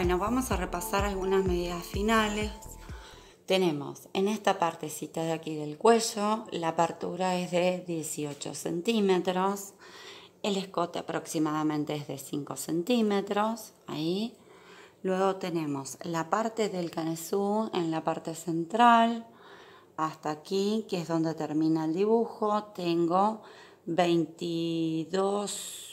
Bueno, vamos a repasar algunas medidas finales. Tenemos en esta partecita de aquí del cuello, la apertura es de 18 centímetros, el escote aproximadamente es de 5 centímetros, ahí. Luego tenemos la parte del canesú en la parte central, hasta aquí, que es donde termina el dibujo. Tengo 22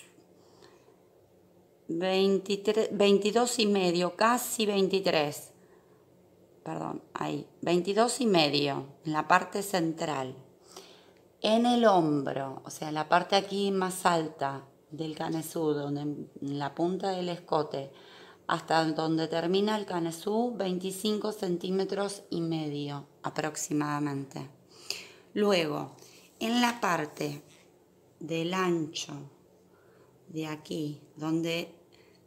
y medio, casi 23. Perdón, ahí, 22 y medio, en la parte central. En el hombro, o sea, la parte aquí más alta del canesú, donde en la punta del escote, hasta donde termina el canesú, 25 centímetros y medio aproximadamente. Luego, en la parte del ancho de aquí, donde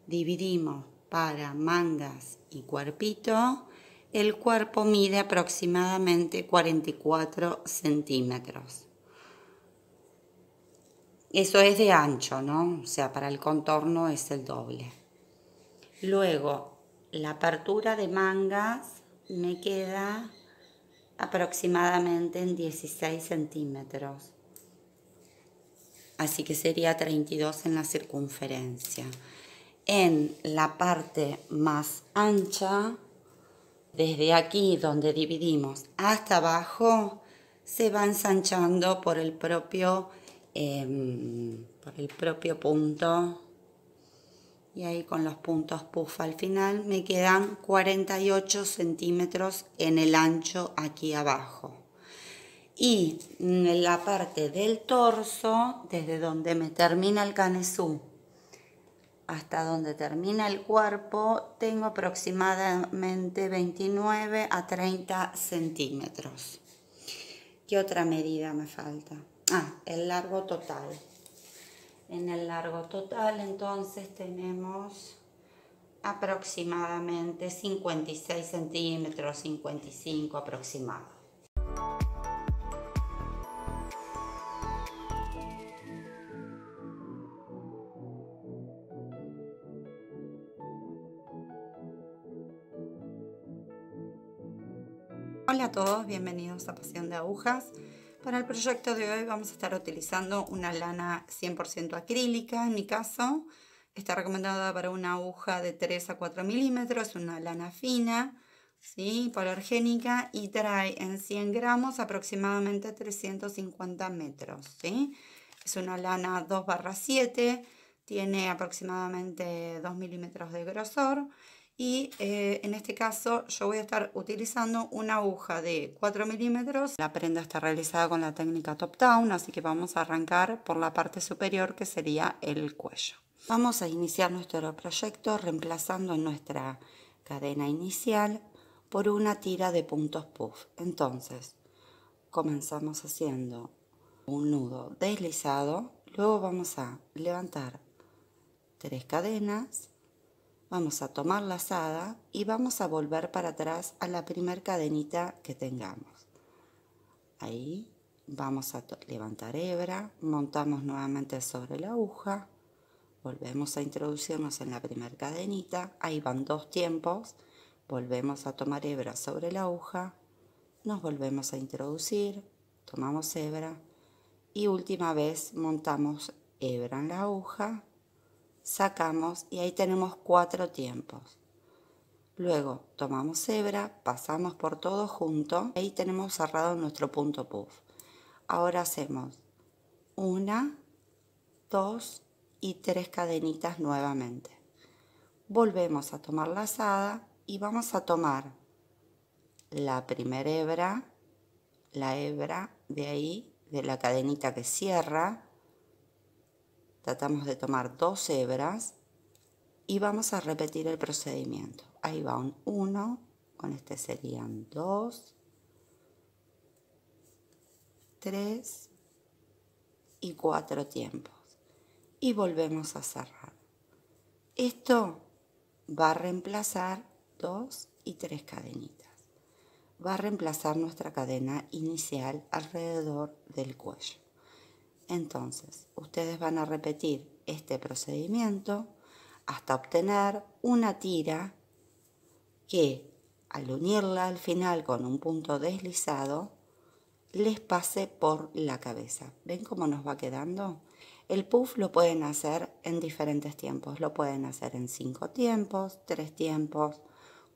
dividimos para mangas y cuerpito, el cuerpo mide aproximadamente 44 centímetros. Eso es de ancho, ¿no? O sea, para el contorno es el doble. Luego, la apertura de mangas me queda aproximadamente en 16 centímetros. Así que sería 32 en la circunferencia. En la parte más ancha, desde aquí donde dividimos hasta abajo, se va ensanchando por el propio punto, y ahí con los puntos puff al final me quedan 48 centímetros en el ancho aquí abajo. Y en la parte del torso, desde donde me termina el canesú hasta donde termina el cuerpo, tengo aproximadamente 29 a 30 centímetros. ¿Qué otra medida me falta? El largo total. En el largo total entonces tenemos aproximadamente 56 centímetros, 55 aproximado. Hola a todos, bienvenidos a Pasión de Agujas. Para el proyecto de hoy vamos a estar utilizando una lana 100% acrílica. En mi caso está recomendada para una aguja de 3 a 4 milímetros, una lana fina, ¿sí? Hipoalergénica, y trae en 100 gramos aproximadamente 350 metros, ¿sí? Es una lana 2/7, tiene aproximadamente 2 milímetros de grosor. Y en este caso yo voy a estar utilizando una aguja de 4 milímetros. La prenda está realizada con la técnica top down, así que vamos a arrancar por la parte superior, que sería el cuello. Vamos a iniciar nuestro proyecto reemplazando nuestra cadena inicial por una tira de puntos puff. Entonces comenzamos haciendo un nudo deslizado, luego vamos a levantar 3 cadenas. Vamos a tomar lazada y vamos a volver para atrás a la primer cadenita que tengamos. Ahí vamos a levantar hebra, montamos nuevamente sobre la aguja, volvemos a introducirnos en la primera cadenita, ahí van 2 tiempos, volvemos a tomar hebra sobre la aguja, nos volvemos a introducir, tomamos hebra y última vez montamos hebra en la aguja, sacamos y ahí tenemos 4 tiempos. Luego tomamos hebra, pasamos por todo junto, ahí tenemos cerrado nuestro punto puff. Ahora hacemos 1, 2 y 3 cadenitas nuevamente. Volvemos a tomar lazada y vamos a tomar la primera hebra, la hebra de ahí, de la cadenita que cierra. Tratamos de tomar 2 hebras y vamos a repetir el procedimiento. Ahí va un 1, con este serían 2, 3 y 4 tiempos. Y volvemos a cerrar. Esto va a reemplazar 2 y 3 cadenitas. Va a reemplazar nuestra cadena inicial alrededor del cuello. Entonces, ustedes van a repetir este procedimiento hasta obtener una tira que al unirla al final con un punto deslizado, les pase por la cabeza. ¿Ven cómo nos va quedando? El puff lo pueden hacer en diferentes tiempos. Lo pueden hacer en 5 tiempos, 3 tiempos,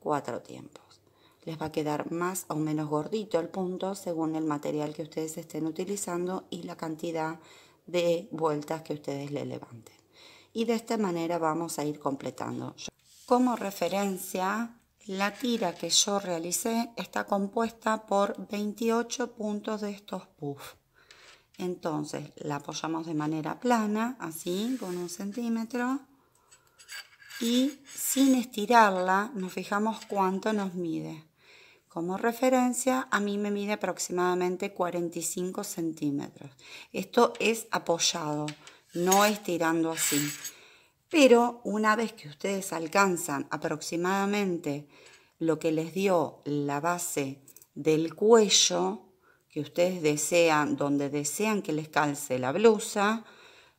4 tiempos. Les va a quedar más o menos gordito el punto según el material que ustedes estén utilizando y la cantidad de vueltas que ustedes le levanten. Y de esta manera vamos a ir completando. Como referencia, la tira que yo realicé está compuesta por 28 puntos de estos puff. Entonces la apoyamos de manera plana, así, con 1 centímetro. Y sin estirarla, nos fijamos cuánto nos mide. Como referencia, a mí me mide aproximadamente 45 centímetros. Esto es apoyado, no estirando así. Pero una vez que ustedes alcanzan aproximadamente lo que les dio la base del cuello, que ustedes desean, donde desean que les calce la blusa,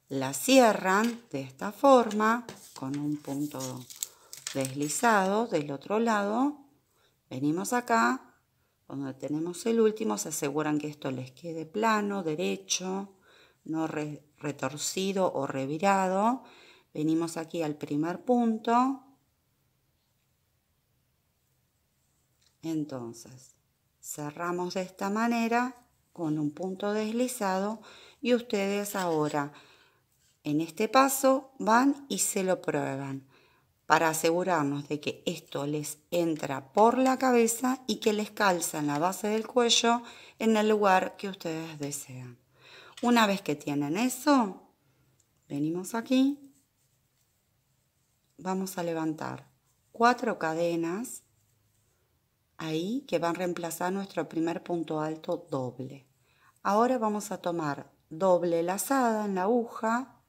la cierran de esta forma, con un punto deslizado del otro lado. Venimos acá, donde tenemos el último, se aseguran que esto les quede plano, derecho, no retorcido o revirado. Venimos aquí al primer punto. Entonces, cerramos de esta manera con un punto deslizado y ustedes ahora en este paso van y se lo prueban para asegurarnos de que esto les entra por la cabeza y que les calza en la base del cuello en el lugar que ustedes desean. Una vez que tienen eso, venimos aquí. Vamos a levantar 4 cadenas ahí que van a reemplazar nuestro primer punto alto doble. Ahora vamos a tomar doble lazada en la aguja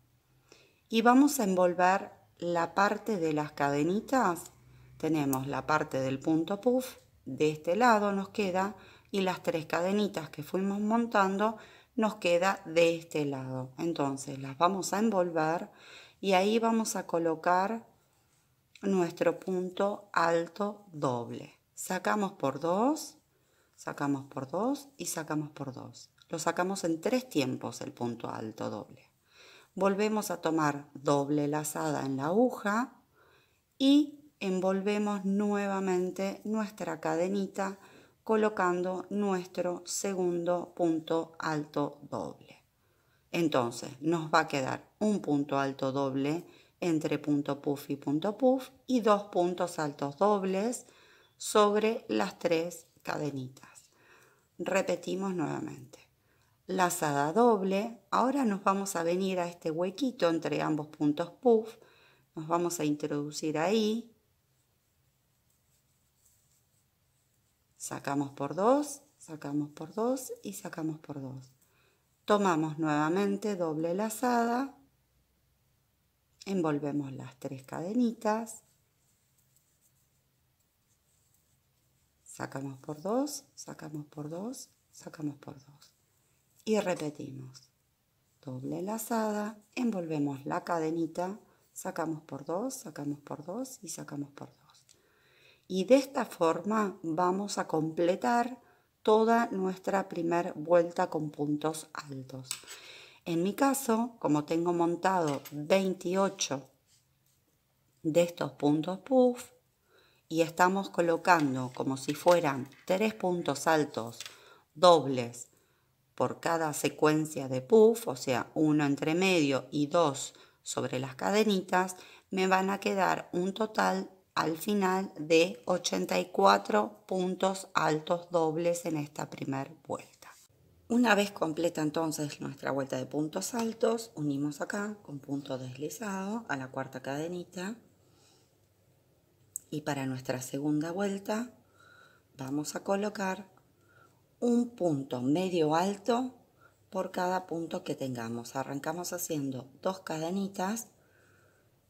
y vamos a envolver la parte de las cadenitas. Tenemos la parte del punto puff, de este lado nos queda, y las 3 cadenitas que fuimos montando nos queda de este lado. Entonces las vamos a envolver y ahí vamos a colocar nuestro punto alto doble. Sacamos por 2, sacamos por 2 y sacamos por 2. Lo sacamos en 3 tiempos el punto alto doble. Volvemos a tomar doble lazada en la aguja y envolvemos nuevamente nuestra cadenita colocando nuestro segundo punto alto doble. Entonces nos va a quedar un punto alto doble entre punto puff y 2 puntos altos dobles sobre las 3 cadenitas. Repetimos nuevamente. Lazada doble. Ahora nos vamos a venir a este huequito entre ambos puntos puff. Nos vamos a introducir ahí. Sacamos por 2, sacamos por 2 y sacamos por 2. Tomamos nuevamente doble lazada. Envolvemos las 3 cadenitas. Sacamos por 2, sacamos por 2, sacamos por 2. Y repetimos. Doble lazada, envolvemos la cadenita, sacamos por 2, sacamos por 2 y sacamos por 2. Y de esta forma vamos a completar toda nuestra primera vuelta con puntos altos. En mi caso, como tengo montado 28 de estos puntos puff y estamos colocando como si fueran 3 puntos altos dobles por cada secuencia de puff, o sea, 1 entre medio y 2 sobre las cadenitas, me van a quedar un total al final de 84 puntos altos dobles en esta primera vuelta. Una vez completa entonces nuestra vuelta de puntos altos, unimos acá con punto deslizado a la 4ª cadenita y para nuestra segunda vuelta vamos a colocar un punto medio alto por cada punto que tengamos. Arrancamos haciendo 2 cadenitas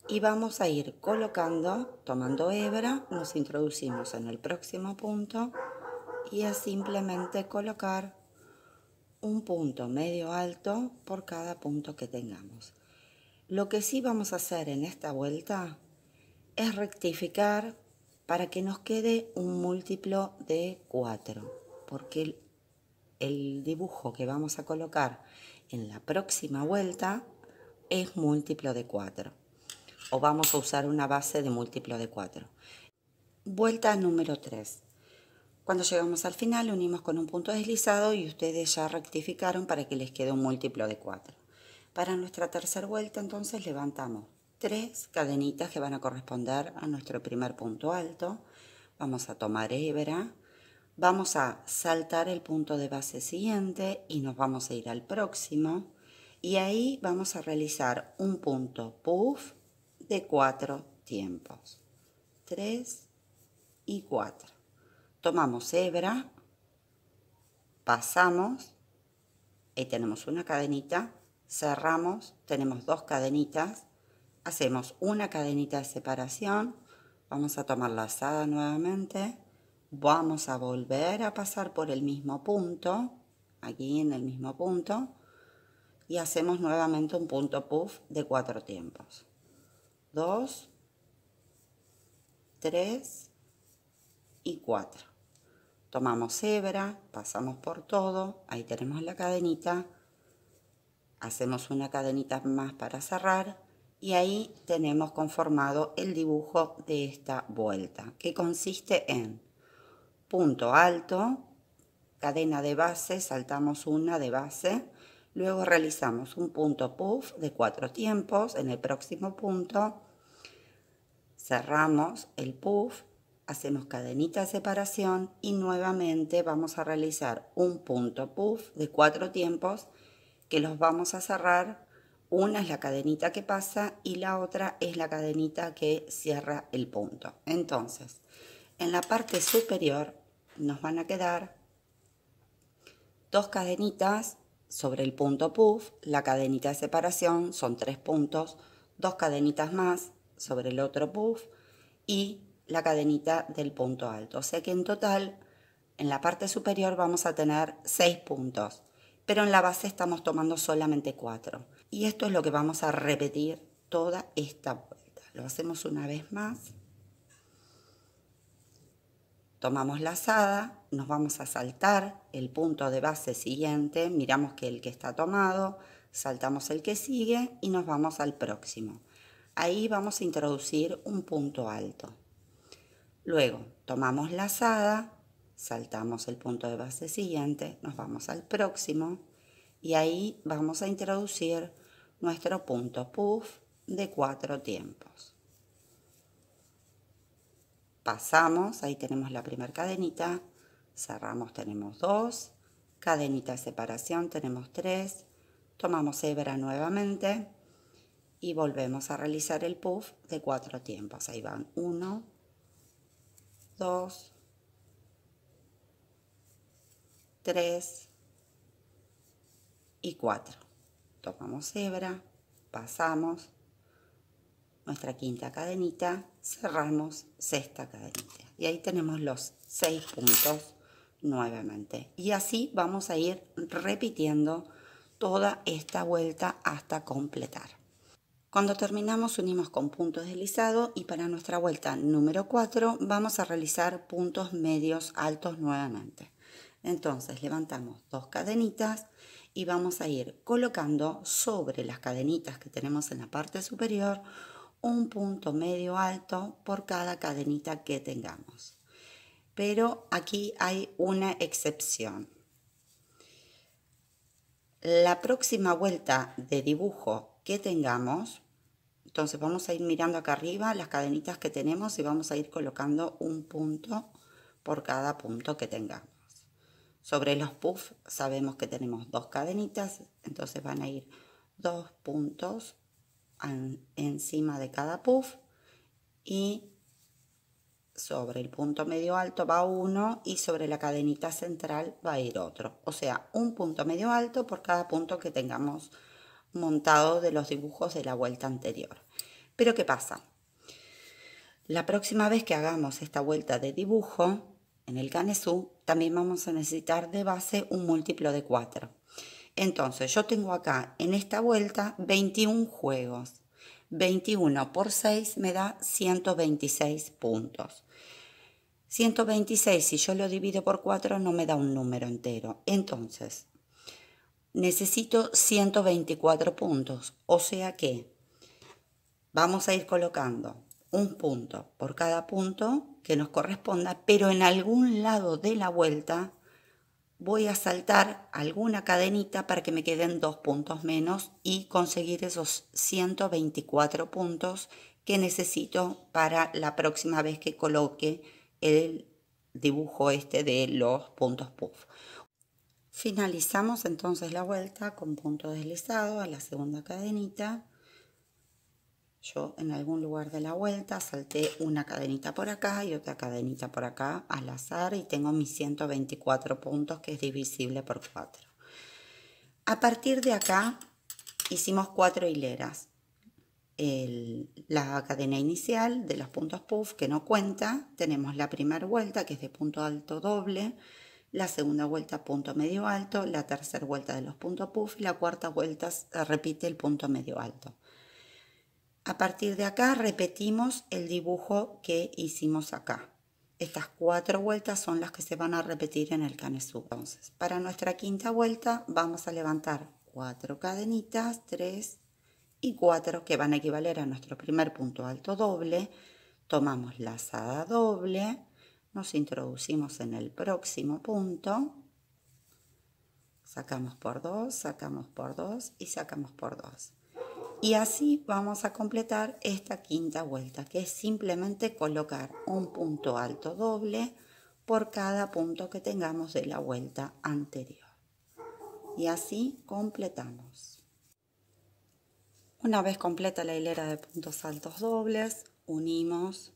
y vamos a ir colocando, tomando hebra, nos introducimos en el próximo punto y es simplemente colocar un punto medio alto por cada punto que tengamos. Lo que sí vamos a hacer en esta vuelta es rectificar para que nos quede un múltiplo de 4, porque el dibujo que vamos a colocar en la próxima vuelta es múltiplo de 4, o vamos a usar una base de múltiplo de 4. Vuelta número 3. Cuando llegamos al final unimos con un punto deslizado y ustedes ya rectificaron para que les quede un múltiplo de 4. Para nuestra tercera vuelta entonces levantamos 3 cadenitas que van a corresponder a nuestro primer punto alto. Vamos a tomar hebra, vamos a saltar el punto de base siguiente y nos vamos a ir al próximo. Y ahí vamos a realizar un punto puff de 4 tiempos. 3 y 4. Tomamos hebra, pasamos, ahí tenemos una cadenita, cerramos, tenemos 2 cadenitas, hacemos una cadenita de separación, vamos a tomar lazada nuevamente, vamos a volver a pasar por el mismo punto, aquí en el mismo punto, y hacemos nuevamente un punto puff de 4 tiempos. 2, 3 y 4. Tomamos hebra, pasamos por todo, ahí tenemos la cadenita, hacemos una cadenita más para cerrar y ahí tenemos conformado el dibujo de esta vuelta, que consiste en punto alto, cadena de base, saltamos una de base, luego realizamos un punto puff de 4 tiempos, en el próximo punto cerramos el puff, hacemos cadenita de separación y nuevamente vamos a realizar un punto puff de 4 tiempos que los vamos a cerrar. Una es la cadenita que pasa y la otra es la cadenita que cierra el punto. Entonces, en la parte superior nos van a quedar 2 cadenitas sobre el punto puff, la cadenita de separación son 3 puntos, 2 cadenitas más sobre el otro puff y la cadenita del punto alto. O sea que en total, en la parte superior vamos a tener 6 puntos, pero en la base estamos tomando solamente 4. Y esto es lo que vamos a repetir toda esta vuelta. Lo hacemos una vez más. Tomamos lazada, nos vamos a saltar el punto de base siguiente, miramos que el que está tomado, saltamos el que sigue y nos vamos al próximo. Ahí vamos a introducir un punto alto. Luego tomamos lazada, saltamos el punto de base siguiente, nos vamos al próximo y ahí vamos a introducir nuestro punto puff de 4 tiempos. Pasamos, ahí tenemos la primera cadenita, cerramos, tenemos 2, cadenita de separación, tenemos 3, tomamos hebra nuevamente y volvemos a realizar el puff de 4 tiempos. Ahí van 1, 2, 3 y 4. Tomamos hebra, pasamos, nuestra quinta cadenita, cerramos sexta cadenita. Y ahí tenemos los 6 puntos nuevamente. Y así vamos a ir repitiendo toda esta vuelta hasta completar. Cuando terminamos unimos con punto deslizado y para nuestra vuelta número 4 vamos a realizar puntos medios altos nuevamente. Entonces levantamos 2 cadenitas y vamos a ir colocando sobre las cadenitas que tenemos en la parte superior un punto medio alto por cada cadenita que tengamos. Pero aquí hay una excepción. La próxima vuelta de dibujo que tengamos, entonces vamos a ir mirando acá arriba las cadenitas que tenemos y vamos a ir colocando un punto por cada punto que tengamos. Sobre los puffs sabemos que tenemos 2 cadenitas, entonces van a ir 2 puntos encima de cada puff y sobre el punto medio alto va uno y sobre la cadenita central va a ir otro. O sea, un punto medio alto por cada punto que tengamos montado de los dibujos de la vuelta anterior. Pero ¿qué pasa? La próxima vez que hagamos esta vuelta de dibujo en el Canezú, también vamos a necesitar de base un múltiplo de 4. Entonces yo tengo acá en esta vuelta 21 juegos. 21 por 6 me da 126 puntos. 126, si yo lo divido por 4, no me da un número entero. Entonces, necesito 124 puntos. O sea que vamos a ir colocando un punto por cada punto que nos corresponda, pero en algún lado de la vuelta voy a saltar alguna cadenita para que me queden 2 puntos menos y conseguir esos 124 puntos que necesito para la próxima vez que coloque el dibujo este de los puntos puff. Finalizamos entonces la vuelta con punto deslizado a la segunda cadenita. Yo en algún lugar de la vuelta salté una cadenita por acá y otra cadenita por acá al azar y tengo mis 124 puntos, que es divisible por 4. A partir de acá hicimos 4 hileras. La cadena inicial de los puntos puff, que no cuenta, tenemos la primera vuelta, que es de punto alto doble, la segunda vuelta punto medio alto, la tercera vuelta de los puntos puff y la cuarta vuelta se repite el punto medio alto. A partir de acá repetimos el dibujo que hicimos acá. Estas 4 vueltas son las que se van a repetir en el canesú. Entonces, para nuestra quinta vuelta vamos a levantar 4 cadenitas, 3 y 4, que van a equivaler a nuestro primer punto alto doble. Tomamos lazada doble, nos introducimos en el próximo punto, sacamos por 2, sacamos por 2 y sacamos por 2. Y así vamos a completar esta quinta vuelta, que es simplemente colocar un punto alto doble por cada punto que tengamos de la vuelta anterior. Y así completamos. Una vez completa la hilera de puntos altos dobles, unimos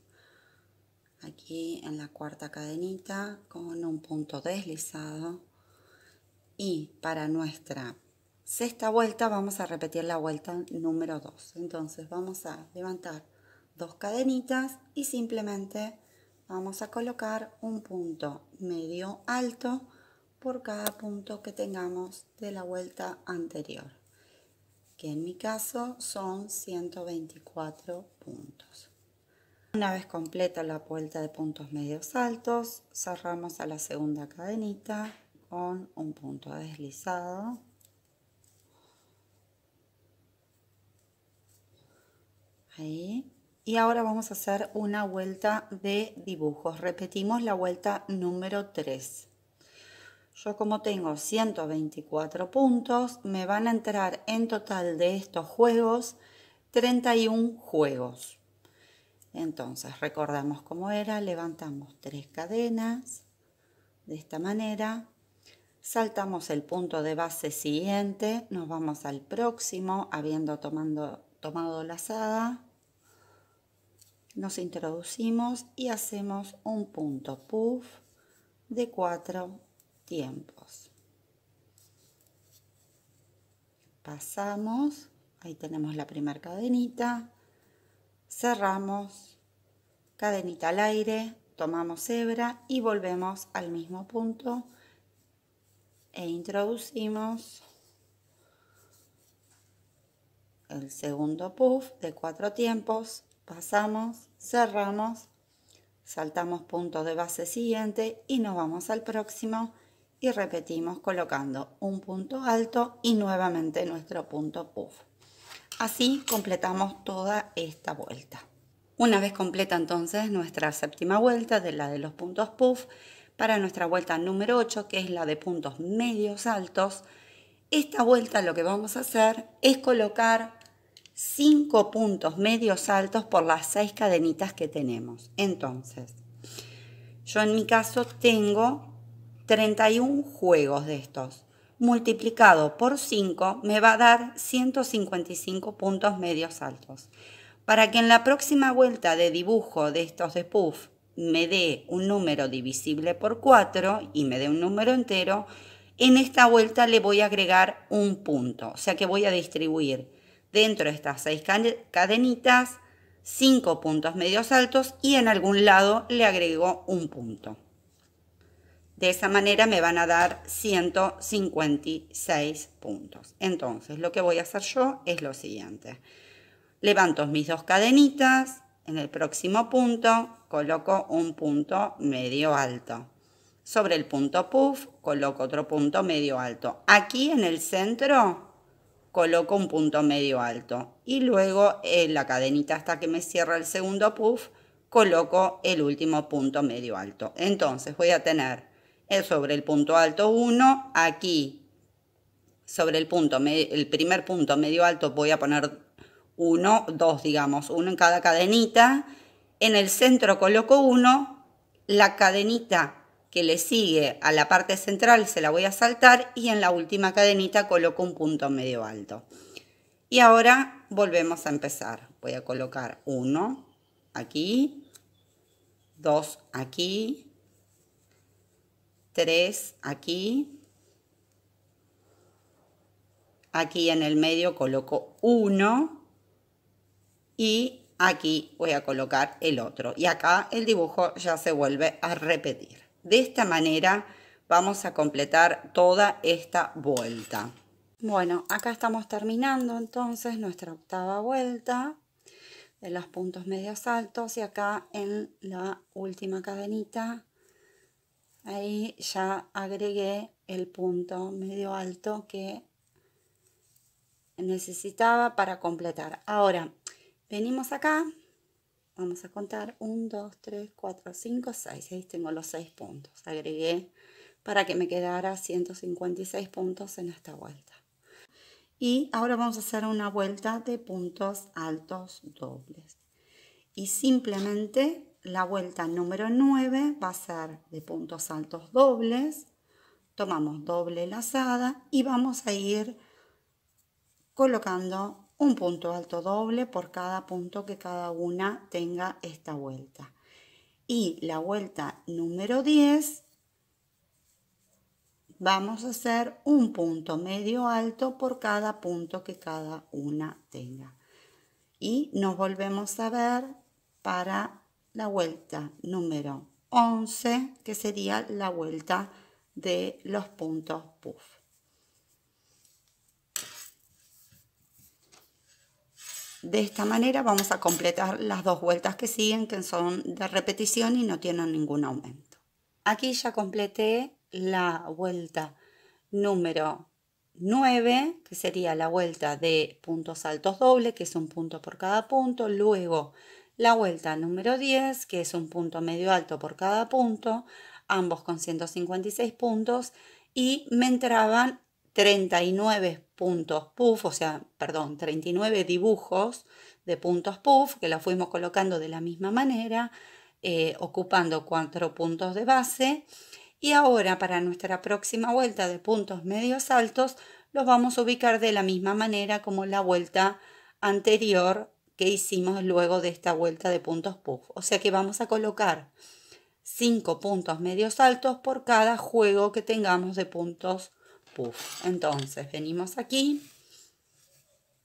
aquí en la cuarta cadenita con un punto deslizado. Y para nuestra sexta vuelta vamos a repetir la vuelta número 2. Entonces vamos a levantar 2 cadenitas y simplemente vamos a colocar un punto medio alto por cada punto que tengamos de la vuelta anterior, que en mi caso son 124 puntos. Una vez completa la vuelta de puntos medios altos, cerramos a la segunda cadenita con un punto deslizado. Ahí. Y ahora vamos a hacer una vuelta de dibujos. Repetimos la vuelta número 3. Yo, como tengo 124 puntos, me van a entrar en total de estos juegos 31 juegos. Entonces recordamos cómo era: levantamos 3 cadenas de esta manera, saltamos el punto de base siguiente, nos vamos al próximo habiendo tomado lazada, nos introducimos y hacemos un punto puff de 4 tiempos. Pasamos, ahí tenemos la primera cadenita, cerramos, cadenita al aire, tomamos hebra y volvemos al mismo punto e introducimos el segundo puff de 4 tiempos, pasamos, cerramos, saltamos punto de base siguiente y nos vamos al próximo y repetimos colocando un punto alto y nuevamente nuestro punto puff. Así completamos toda esta vuelta. Una vez completa entonces nuestra séptima vuelta de la de los puntos puff, para nuestra vuelta número 8, que es la de puntos medios altos, esta vuelta lo que vamos a hacer es colocar 5 puntos medios altos por las 6 cadenitas que tenemos. Entonces, yo en mi caso tengo 31 juegos de estos. Multiplicado por 5 me va a dar 155 puntos medios altos. Para que en la próxima vuelta de dibujo de estos de puff me dé un número divisible por 4 y me dé un número entero, en esta vuelta le voy a agregar un punto. O sea que voy a distribuir dentro de estas 6 cadenitas 5 puntos medios altos y en algún lado le agrego un punto. De esa manera me van a dar 156 puntos. Entonces lo que voy a hacer yo es lo siguiente: levanto mis 2 cadenitas, en el próximo punto coloco un punto medio alto. Sobre el punto puff coloco otro punto medio alto. Aquí en el centro coloco un punto medio alto. Y luego en la cadenita hasta que me cierra el segundo puff coloco el último punto medio alto. Entonces voy a tener sobre el punto alto 1, aquí sobre el primer punto medio alto voy a poner 1, 2 digamos, uno en cada cadenita. En el centro coloco 1, la cadenita que le sigue a la parte central se la voy a saltar y en la última cadenita coloco un punto medio alto. Y ahora volvemos a empezar. Voy a colocar 1 aquí, 2 aquí, 3 aquí. Aquí en el medio coloco 1 y aquí voy a colocar el otro. Y acá el dibujo ya se vuelve a repetir. De esta manera vamos a completar toda esta vuelta. Bueno, acá estamos terminando entonces nuestra octava vuelta de los puntos medios altos y acá en la última cadenita, ahí ya agregué el punto medio alto que necesitaba para completar. Ahora venimos acá, vamos a contar 1, 2, 3, 4, 5, 6. Ahí tengo los 6 puntos. Agregué para que me quedara 156 puntos en esta vuelta. Y ahora vamos a hacer una vuelta de puntos altos dobles. Y simplemente la vuelta número 9 va a ser de puntos altos dobles. Tomamos doble lazada y vamos a ir colocando un punto alto doble por cada punto que cada una tenga esta vuelta. Y la vuelta número 10 vamos a hacer un punto medio alto por cada punto que cada una tenga. Y nos volvemos a ver para la vuelta número 11, que sería la vuelta de los puntos puff. De esta manera vamos a completar las dos vueltas que siguen, que son de repetición y no tienen ningún aumento. Aquí ya completé la vuelta número 9, que sería la vuelta de puntos altos dobles, que es un punto por cada punto. Luego la vuelta número 10, que es un punto medio alto por cada punto, ambos con 156 puntos. Y me entraban 39 puntos puff, 39 dibujos de puntos puff, que los fuimos colocando de la misma manera, ocupando 4 puntos de base. Y ahora para nuestra próxima vuelta de puntos medios altos los vamos a ubicar de la misma manera como la vuelta anterior que hicimos luego de esta vuelta de puntos puff. O sea que vamos a colocar 5 puntos medios altos por cada juego que tengamos de puntos puff. Entonces venimos aquí.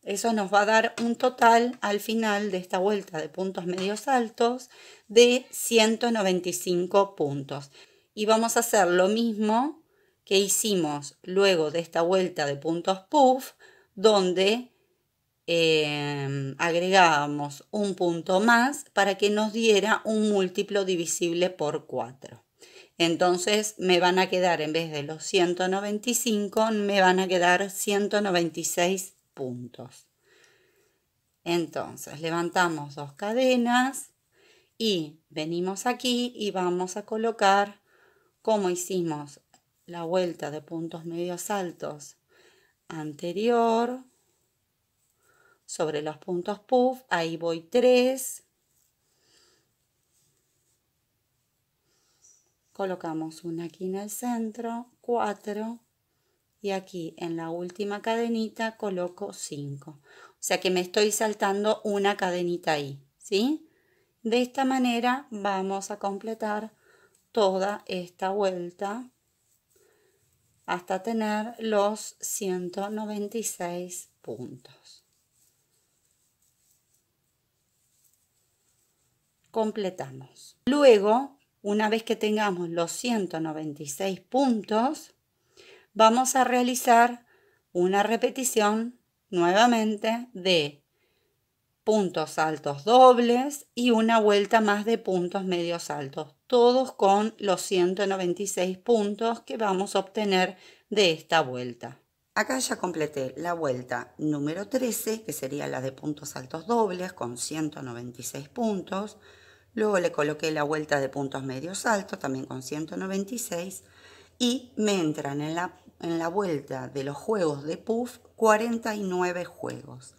Eso nos va a dar un total al final de esta vuelta de puntos medios altos de 195 puntos. Y vamos a hacer lo mismo que hicimos luego de esta vuelta de puntos puff, donde agregábamos un punto más para que nos diera un múltiplo divisible por 4. Entonces me van a quedar, en vez de los 195, me van a quedar 196 puntos. Entonces levantamos 2 cadenas y venimos aquí y vamos a colocar, como hicimos la vuelta de puntos medios altos anterior, sobre los puntos puff, ahí voy 3, colocamos una aquí en el centro, 4, y aquí en la última cadenita coloco 5. O sea que me estoy saltando una cadenita ahí, ¿sí? De esta manera vamos a completar toda esta vuelta hasta tener los 196 puntos. Completamos. Luego, una vez que tengamos los 196 puntos, vamos a realizar una repetición nuevamente de puntos altos dobles y una vuelta más de puntos medios altos, todos con los 196 puntos que vamos a obtener de esta vuelta. Acá ya completé la vuelta número 13, que sería la de puntos altos dobles con 196 puntos. Luego le coloqué la vuelta de puntos medios altos, también con 196. Y me entran en la vuelta de los juegos de puff 49 juegos.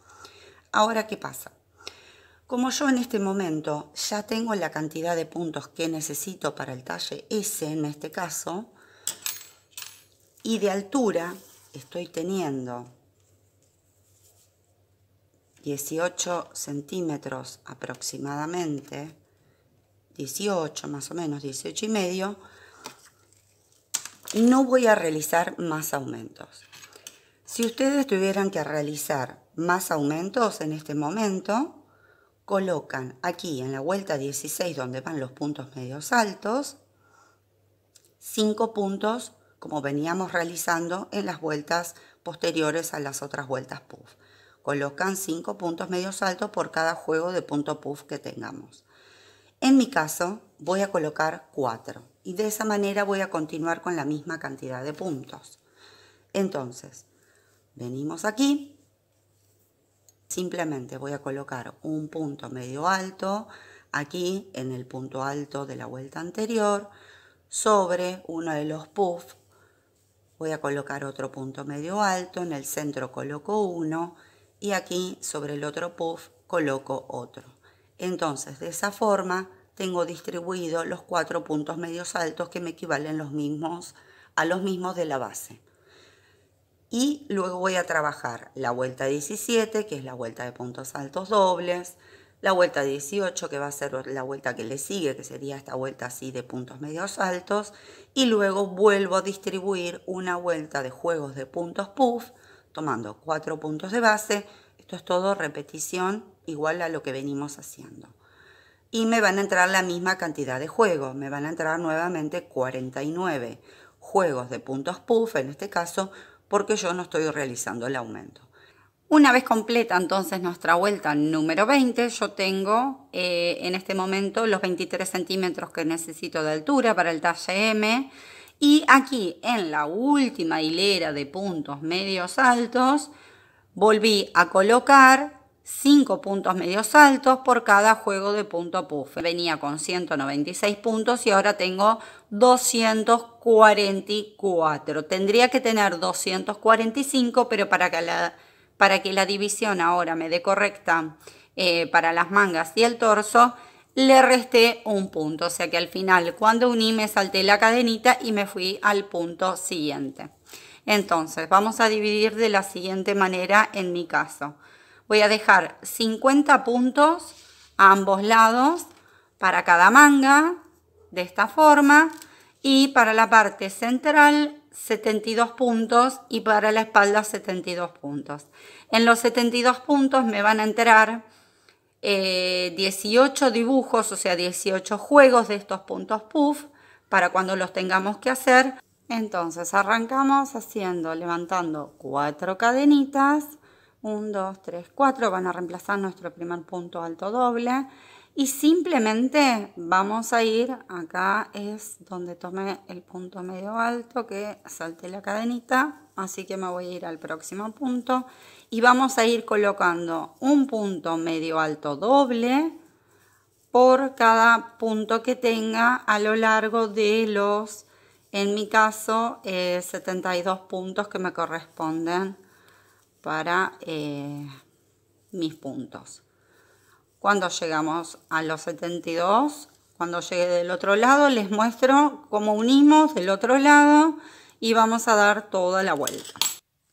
Ahora, ¿qué pasa? Como yo en este momento ya tengo la cantidad de puntos que necesito para el talle S en este caso, y de altura estoy teniendo 18 centímetros aproximadamente, 18 más o menos, 18 y medio, no voy a realizar más aumentos. Si ustedes tuvieran que realizar más aumentos en este momento, colocan aquí en la vuelta 16 donde van los puntos medios altos, 5 puntos como veníamos realizando en las vueltas posteriores a las otras vueltas puff. Colocan 5 puntos medios altos por cada juego de punto puff que tengamos. En mi caso voy a colocar 4 y de esa manera voy a continuar con la misma cantidad de puntos. Entonces, venimos aquí. Simplemente voy a colocar un punto medio alto aquí en el punto alto de la vuelta anterior. Sobre uno de los puffs voy a colocar otro punto medio alto. En el centro coloco uno y aquí sobre el otro puff coloco otro. Entonces de esa forma tengo distribuidos los 4 puntos medios altos que me equivalen a los mismos de la base. Y luego voy a trabajar la vuelta 17, que es la vuelta de puntos altos dobles, la vuelta 18, que va a ser la vuelta que le sigue, que sería esta vuelta así de puntos medios altos, y luego vuelvo a distribuir una vuelta de juegos de puntos puff, tomando 4 puntos de base. Esto es todo repetición igual a lo que venimos haciendo. Y me van a entrar la misma cantidad de juegos, me van a entrar nuevamente 49 juegos de puntos puff, en este caso, porque yo no estoy realizando el aumento. Una vez completa entonces nuestra vuelta número 20, yo tengo en este momento los 23 centímetros que necesito de altura para el talle M, y aquí en la última hilera de puntos medios altos volví a colocar 5 puntos medios altos por cada juego de punto puff. Venía con 196 puntos y ahora tengo 244. Tendría que tener 245, pero para que la división ahora me dé correcta para las mangas y el torso, le resté un punto. O sea que al final, cuando uní, me salté la cadenita y me fui al punto siguiente. Entonces, vamos a dividir de la siguiente manera en mi caso. Voy a dejar 50 puntos a ambos lados para cada manga, de esta forma, y para la parte central 72 puntos y para la espalda 72 puntos. En los 72 puntos me van a entrar 18 dibujos, o sea 18 juegos de estos puntos puff para cuando los tengamos que hacer. Entonces arrancamos levantando 4 cadenitas, 1, 2, 3, 4, van a reemplazar nuestro primer punto alto doble y simplemente vamos a ir, acá es donde tomé el punto medio alto que salté la cadenita, así que me voy a ir al próximo punto y vamos a ir colocando un punto medio alto doble por cada punto que tenga a lo largo de los, en mi caso, 72 puntos que me corresponden para mis puntos. Cuando llegamos a los 72, cuando llegue del otro lado, les muestro cómo unimos del otro lado y vamos a dar toda la vuelta.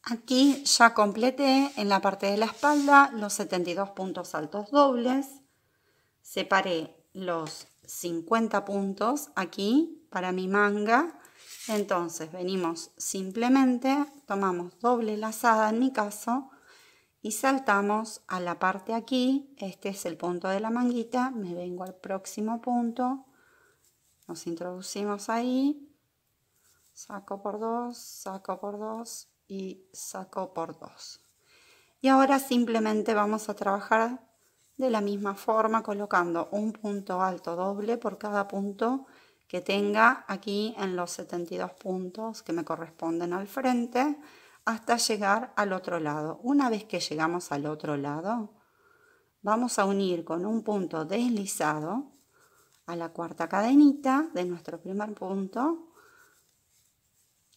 Aquí ya completé en la parte de la espalda los 72 puntos altos dobles. Separé los 50 puntos aquí para mi manga. Entonces venimos simplemente, tomamos doble lazada en mi caso y saltamos a la parte aquí. Este es el punto de la manguita, me vengo al próximo punto, nos introducimos ahí, saco por 2, saco por 2 y saco por 2. Y ahora simplemente vamos a trabajar de la misma forma colocando un punto alto doble por cada punto que tenga aquí en los 72 puntos que me corresponden al frente hasta llegar al otro lado. Una vez que llegamos al otro lado, vamos a unir con un punto deslizado a la cuarta cadenita de nuestro primer punto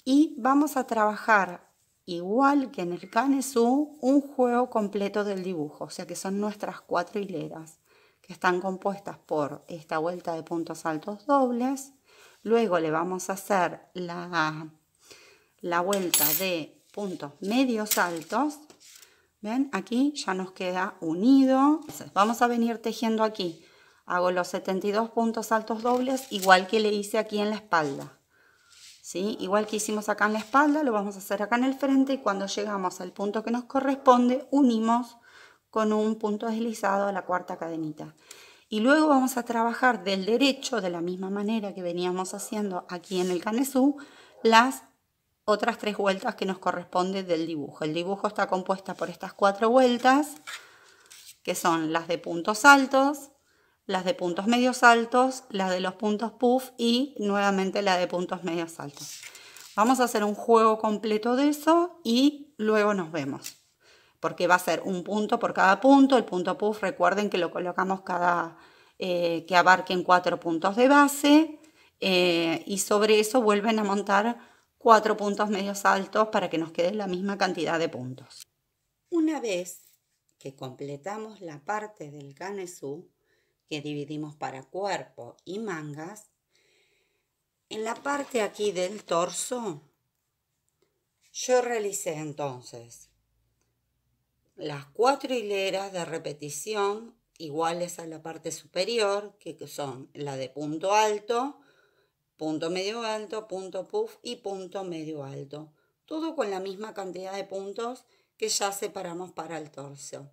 y vamos a trabajar igual que en el canesú un juego completo del dibujo, o sea que son nuestras 4 hileras que están compuestas por esta vuelta de puntos altos dobles. Luego le vamos a hacer la vuelta de puntos medios altos. ¿Ven? Aquí ya nos queda unido. Entonces, vamos a venir tejiendo aquí. Hago los 72 puntos altos dobles igual que le hice aquí en la espalda. ¿Sí? Igual que hicimos acá en la espalda, lo vamos a hacer acá en el frente y cuando llegamos al punto que nos corresponde, unimos con un punto deslizado a la cuarta cadenita. Y luego vamos a trabajar del derecho, de la misma manera que veníamos haciendo aquí en el canesú, las otras 3 vueltas que nos corresponden del dibujo. El dibujo está compuesta por estas 4 vueltas, que son las de puntos altos, las de puntos medios altos, las de los puntos puff y nuevamente la de puntos medios altos. Vamos a hacer un juego completo de eso y luego nos vemos. Porque va a ser un punto por cada punto. El punto puff, recuerden que lo colocamos que abarquen 4 puntos de base. Y sobre eso vuelven a montar 4 puntos medios altos para que nos quede la misma cantidad de puntos. Una vez que completamos la parte del canesú, que dividimos para cuerpo y mangas, en la parte aquí del torso, yo realicé entonces las 4 hileras de repetición iguales a la parte superior, que son la de punto alto, punto medio alto, punto puff y punto medio alto. Todo con la misma cantidad de puntos que ya separamos para el torso.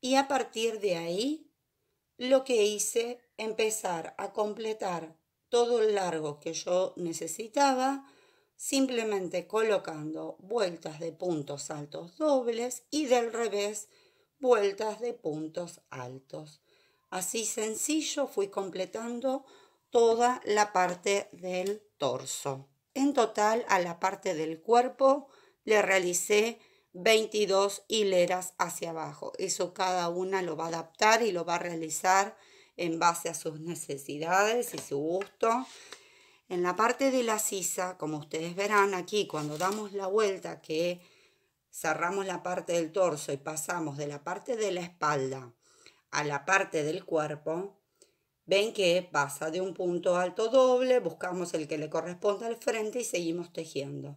Y a partir de ahí, lo que hice, empezar a completar todo el largo que yo necesitaba, simplemente colocando vueltas de puntos altos dobles y del revés vueltas de puntos altos. Así sencillo fui completando toda la parte del torso. En total a la parte del cuerpo le realicé 22 hileras hacia abajo. Eso cada una lo va a adaptar y lo va a realizar en base a sus necesidades y su gusto. En la parte de la sisa, como ustedes verán aquí, cuando damos la vuelta que cerramos la parte del torso y pasamos de la parte de la espalda a la parte del cuerpo, ven que pasa de un punto alto doble, buscamos el que le corresponde al frente y seguimos tejiendo.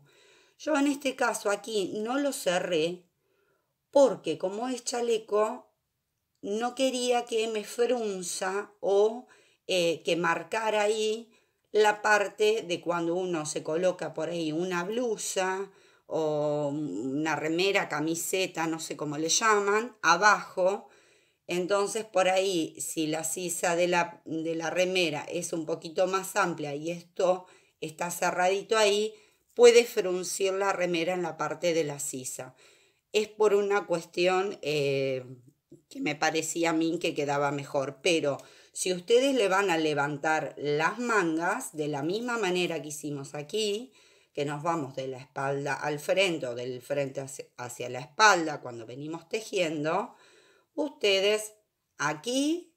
Yo en este caso aquí no lo cerré porque como es chaleco no quería que me frunza o que marcara ahí la parte de cuando uno se coloca por ahí una blusa o una remera, camiseta, no sé cómo le llaman, abajo. Entonces por ahí si la sisa de la remera es un poquito más amplia y esto está cerradito ahí, puede fruncir la remera en la parte de la sisa. Es por una cuestión que me parecía a mí que quedaba mejor, pero si ustedes le van a levantar las mangas de la misma manera que hicimos aquí, que nos vamos de la espalda al frente o del frente hacia la espalda cuando venimos tejiendo, ustedes aquí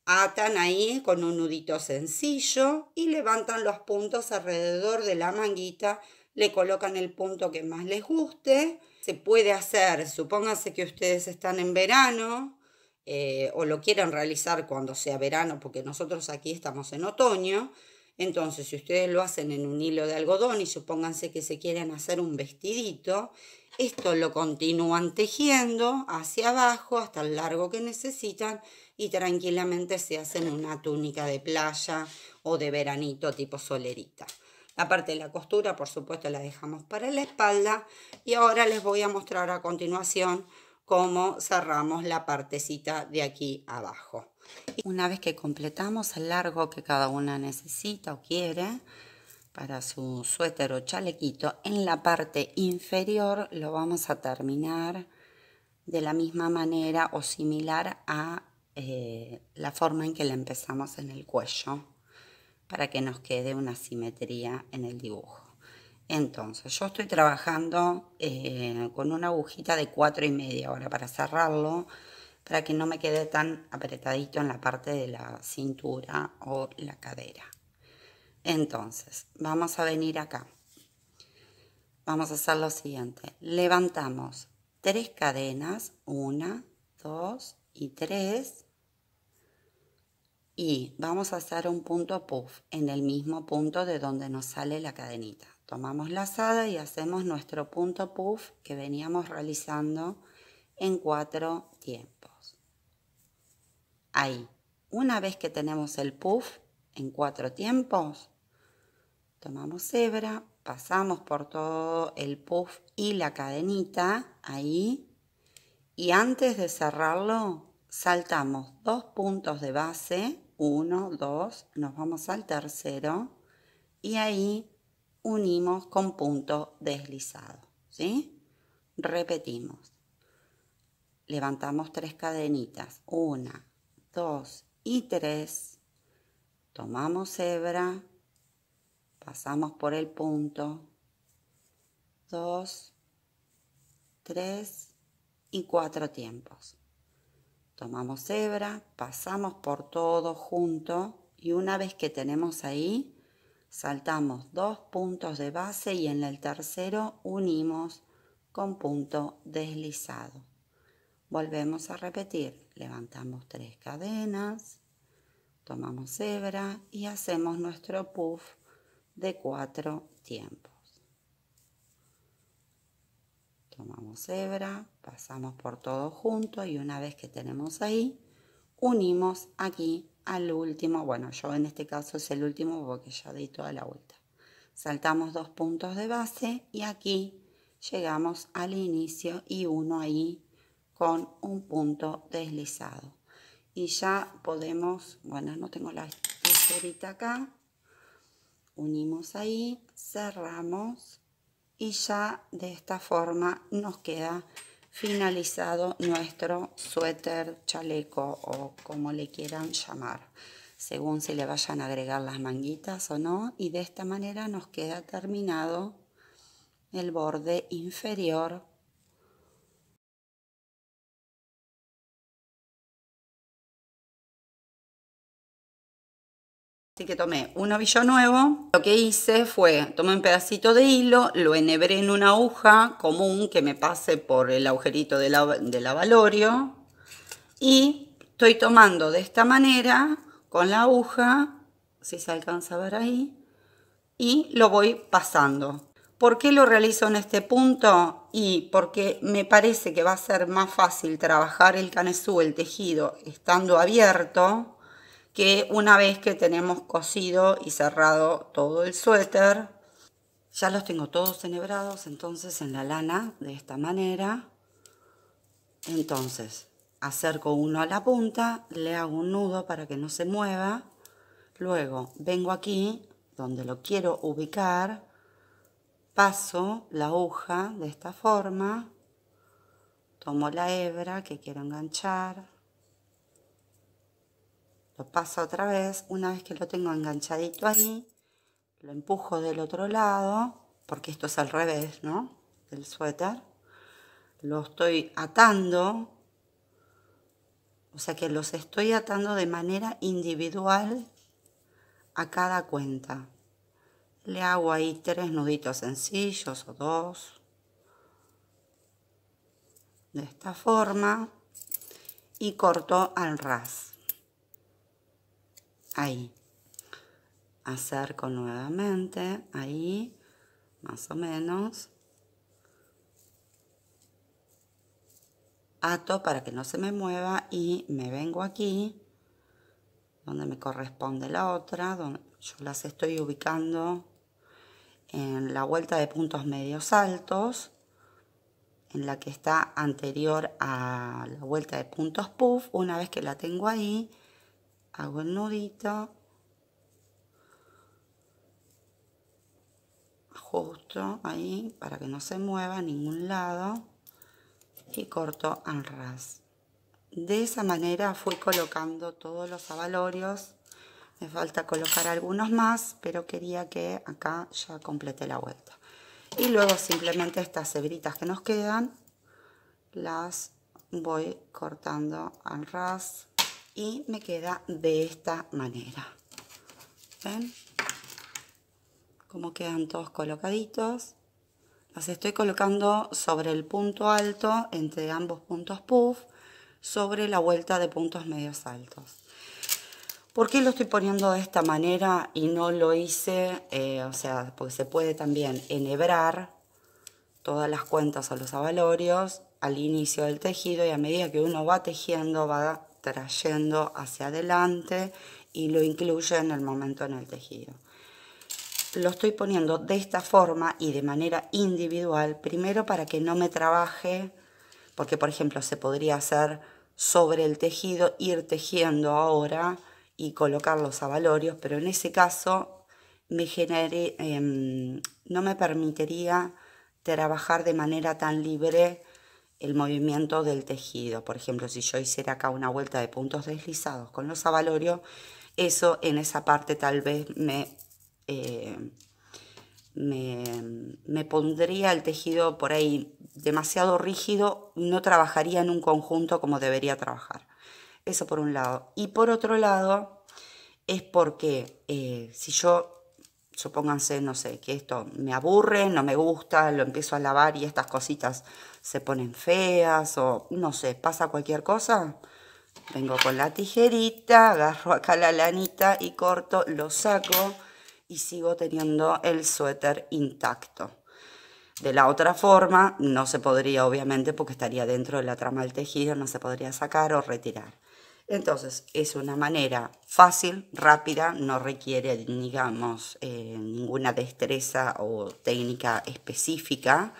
atan ahí con un nudito sencillo y levantan los puntos alrededor de la manguita, le colocan el punto que más les guste. Se puede hacer, supónganse que ustedes están en verano o lo quieren realizar cuando sea verano, porque nosotros aquí estamos en otoño. Entonces, si ustedes lo hacen en un hilo de algodón y supónganse que se quieren hacer un vestidito, esto lo continúan tejiendo hacia abajo hasta el largo que necesitan y tranquilamente se hacen una túnica de playa o de veranito tipo solerita. La parte de la costura, por supuesto, la dejamos para la espalda y ahora les voy a mostrar a continuación cómo cerramos la partecita de aquí abajo. Una vez que completamos el largo que cada una necesita o quiere para su suéter o chalequito, en la parte inferior lo vamos a terminar de la misma manera o similar a la forma en que la empezamos en el cuello para que nos quede una simetría en el dibujo. Entonces yo estoy trabajando con una agujita de 4,5 ahora para cerrarlo, para que no me quede tan apretadito en la parte de la cintura o la cadera. Entonces vamos a venir acá, vamos a hacer lo siguiente: levantamos 3 cadenas, 1, 2 y 3, y vamos a hacer un punto puff en el mismo punto de donde nos sale la cadenita. Tomamos la lazada y hacemos nuestro punto puff que veníamos realizando en 4 tiempos. Ahí, una vez que tenemos el puff en 4 tiempos, tomamos hebra, pasamos por todo el puff y la cadenita ahí, y antes de cerrarlo saltamos 2 puntos de base, 1, 2, nos vamos al tercero y ahí unimos con punto deslizado, ¿sí? Repetimos. Levantamos 3 cadenitas, 1, 2 y 3. Tomamos hebra, pasamos por el punto, 2, 3 y 4 tiempos. Tomamos hebra, pasamos por todo junto y una vez que tenemos ahí, saltamos 2 puntos de base y en el tercero unimos con punto deslizado. Volvemos a repetir, levantamos 3 cadenas, tomamos hebra y hacemos nuestro puff de 4 tiempos. Tomamos hebra, pasamos por todo junto y una vez que tenemos ahí, unimos aquí al último. Bueno, yo en este caso es el último porque ya di toda la vuelta. Saltamos 2 puntos de base y aquí llegamos al inicio y uno ahí con un punto deslizado. Y ya podemos, bueno, no tengo la tijerita acá, unimos ahí, cerramos. Y ya de esta forma nos queda finalizado nuestro suéter, chaleco o como le quieran llamar, según si le vayan a agregar las manguitas o no. Y de esta manera nos queda terminado el borde inferior. Así que tomé un ovillo nuevo. Lo que hice fue, tomé un pedacito de hilo, lo enhebré en una aguja común que me pase por el agujerito del avalorio. Y estoy tomando de esta manera con la aguja, si se alcanza a ver ahí, y lo voy pasando. ¿Por qué lo realizo en este punto? Y porque me parece que va a ser más fácil trabajar el canesú, el tejido, estando abierto, que una vez que tenemos cosido y cerrado todo el suéter. Ya los tengo todos enhebrados entonces en la lana de esta manera. Entonces acerco uno a la punta, le hago un nudo para que no se mueva. Luego vengo aquí donde lo quiero ubicar, paso la aguja de esta forma, tomo la hebra que quiero enganchar, lo paso otra vez. Una vez que lo tengo enganchadito ahí, lo empujo del otro lado, porque esto es al revés, ¿no? Del suéter. Lo estoy atando, o sea que los estoy atando de manera individual a cada cuenta. Le hago ahí 3 nuditos sencillos o 2, de esta forma, y corto al ras. Ahí. Acerco nuevamente, ahí, más o menos. Ato para que no se me mueva y me vengo aquí, donde me corresponde la otra, donde yo las estoy ubicando en la vuelta de puntos medios altos, en la que está anterior a la vuelta de puntos puff. Una vez que la tengo ahí, hago el nudito, justo ahí para que no se mueva a ningún lado y corto al ras. de esa manera fui colocando todos los abalorios. Me falta colocar algunos más, pero quería que acá ya complete la vuelta. Y luego simplemente estas hebritas que nos quedan las voy cortando al ras y me queda de esta manera. ¿Ven? Como quedan todos colocaditos. Las estoy colocando sobre el punto alto, entre ambos puntos puff, sobre la vuelta de puntos medios altos. ¿Por qué lo estoy poniendo de esta manera y no lo hice? O sea, porque se puede también enhebrar todas las cuentas o los abalorios al inicio del tejido, y a medida que uno va tejiendo va trayendo hacia adelante y lo incluye en el momento en el tejido. Lo estoy poniendo de esta forma y de manera individual, primero para que no me trabaje, porque por ejemplo se podría hacer sobre el tejido, ir tejiendo ahora y colocar los abalorios, pero en ese caso no me permitiría trabajar de manera tan libre el movimiento del tejido. Por ejemplo, si yo hiciera acá una vuelta de puntos deslizados con los abalorios, eso en esa parte tal vez me pondría el tejido por ahí demasiado rígido y no trabajaría en un conjunto como debería trabajar. Eso por un lado. Y por otro lado es porque si yo, supónganse, no sé, que esto me aburre, no me gusta, lo empiezo a lavar y estas cositas se ponen feas o no sé, pasa cualquier cosa, vengo con la tijerita, agarro acá la lanita y corto, lo saco y sigo teniendo el suéter intacto. De la otra forma no se podría, obviamente, porque estaría dentro de la trama del tejido, no se podría sacar o retirar. Entonces es una manera fácil, rápida, no requiere, digamos, ninguna destreza o técnica específica,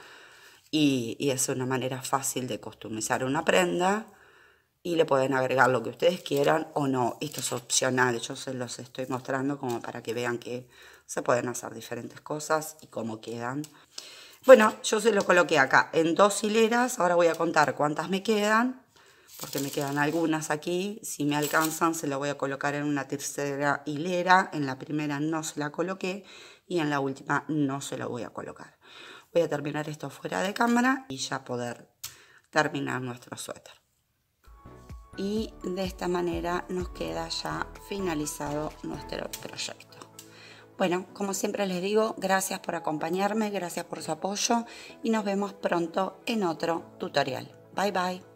y es una manera fácil de customizar una prenda, y le pueden agregar lo que ustedes quieran o no. Esto es opcional, yo se los estoy mostrando como para que vean que se pueden hacer diferentes cosas y cómo quedan. Bueno, yo se lo coloqué acá en 2 hileras, ahora voy a contar cuántas me quedan, porque me quedan algunas aquí. Si me alcanzan se lo voy a colocar en una tercera hilera, en la primera no se la coloqué y en la última no se lo voy a colocar. Voy a terminar esto fuera de cámara y ya poder terminar nuestro suéter. Y de esta manera nos queda ya finalizado nuestro proyecto. Bueno, como siempre les digo, gracias por acompañarme, gracias por su apoyo y nos vemos pronto en otro tutorial. Bye bye.